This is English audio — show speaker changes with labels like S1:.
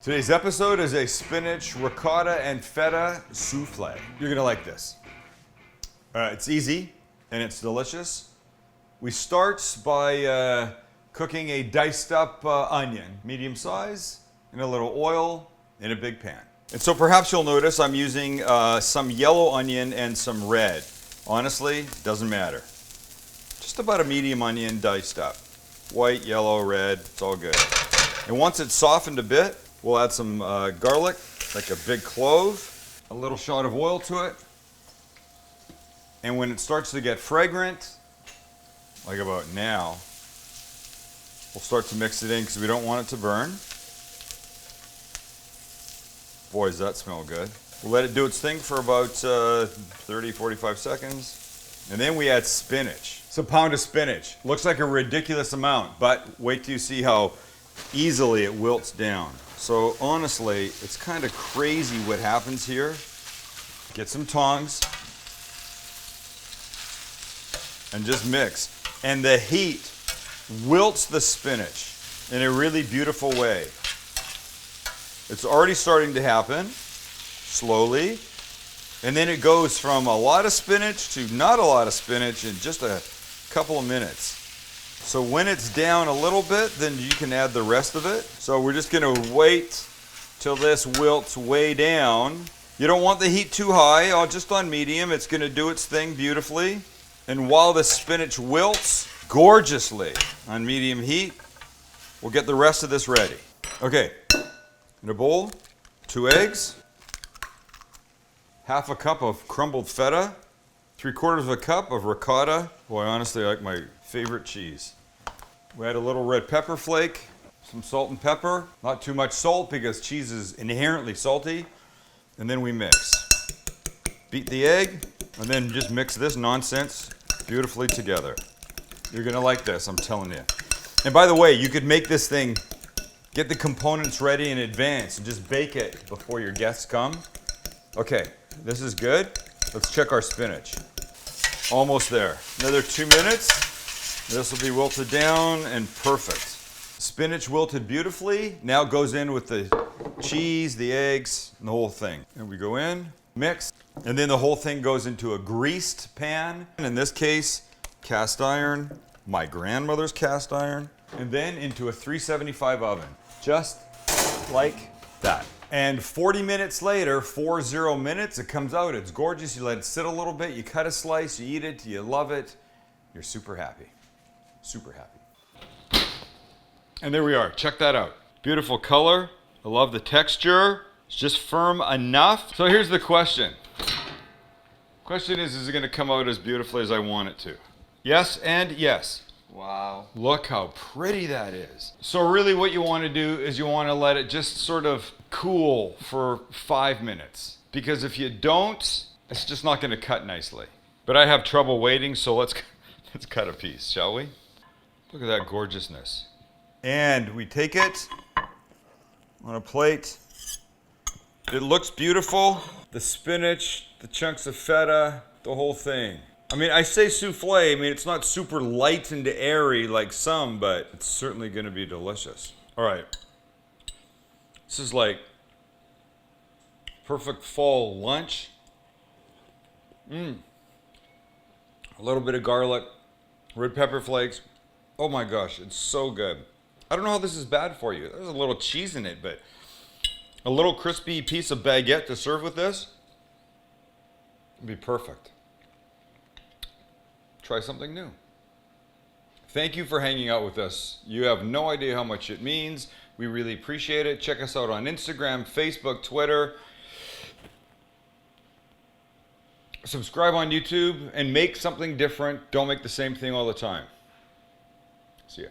S1: Today's episode is a spinach, ricotta, and feta soufflé. You're gonna like this. It's easy and it's delicious. We start by cooking a diced up onion, medium size, in a little oil in a big pan. And so perhaps you'll notice I'm using some yellow onion and some red. Honestly, doesn't matter. Just about a medium onion diced up. White, yellow, red, it's all good. And once it's softened a bit, we'll add some garlic, like a big clove, a little shot of oil to it. And when it starts to get fragrant, like about now, we'll start to mix it in because we don't want it to burn. Boy, does that smell good. We'll let it do its thing for about 30, 45 seconds. And then we add spinach. It's a pound of spinach. Looks like a ridiculous amount, but wait till you see how easily it wilts down. So honestly, it's kind of crazy what happens here. Get some tongs and just mix. And the heat wilts the spinach in a really beautiful way. It's already starting to happen, slowly. And then it goes from a lot of spinach to not a lot of spinach in just a couple of minutes. So when it's down a little bit, then you can add the rest of it. So we're just gonna wait till this wilts way down. You don't want the heat too high, just on medium. It's gonna do its thing beautifully. And while the spinach wilts gorgeously on medium heat, we'll get the rest of this ready. Okay, in a bowl, 2 eggs, half a cup of crumbled feta, 3/4 of a cup of ricotta. Boy, honestly, I like my favorite cheese. We add a little red pepper flake, some salt and pepper. Not too much salt because cheese is inherently salty. And then we mix. Beat the egg, and then just mix this nonsense beautifully together. You're gonna like this, I'm telling you. And by the way, you could make this thing, get the components ready in advance and just bake it before your guests come. Okay, this is good. Let's check our spinach. Almost there. Another 2 minutes. This will be wilted down and perfect. Spinach wilted beautifully. Now it goes in with the cheese, the eggs, and the whole thing. And we go in, mix, and then the whole thing goes into a greased pan. In this case, cast iron, my grandmother's cast iron, and then into a 375 oven. Just like that. And 40 minutes later, 40 minutes, it comes out. It's gorgeous. You let it sit a little bit. You cut a slice. You eat it. You love it. You're super happy. Super happy. And there we are. Check that out. Beautiful color. I love the texture. It's just firm enough. So here's the question. Question is it going to come out as beautifully as I want it to? Yes and yes. Wow. Look how pretty that is. So really what you want to do is you want to let it just sort of cool for 5 minutes. Because if you don't, it's just not going to cut nicely. But I have trouble waiting, so let's cut a piece, shall we? Look at that gorgeousness. And we take it on a plate. It looks beautiful. The spinach, the chunks of feta, the whole thing. I mean, I say soufflé, I mean, it's not super light and airy like some, but it's certainly going to be delicious. All right. This is like perfect fall lunch. A little bit of garlic, red pepper flakes. Oh my gosh, it's so good. I don't know how this is bad for you. There's a little cheese in it, but a little crispy piece of baguette to serve with this would be perfect. Try something new. Thank you for hanging out with us. You have no idea how much it means. We really appreciate it. Check us out on Instagram, Facebook, Twitter. Subscribe on YouTube and make something different. Don't make the same thing all the time. See ya.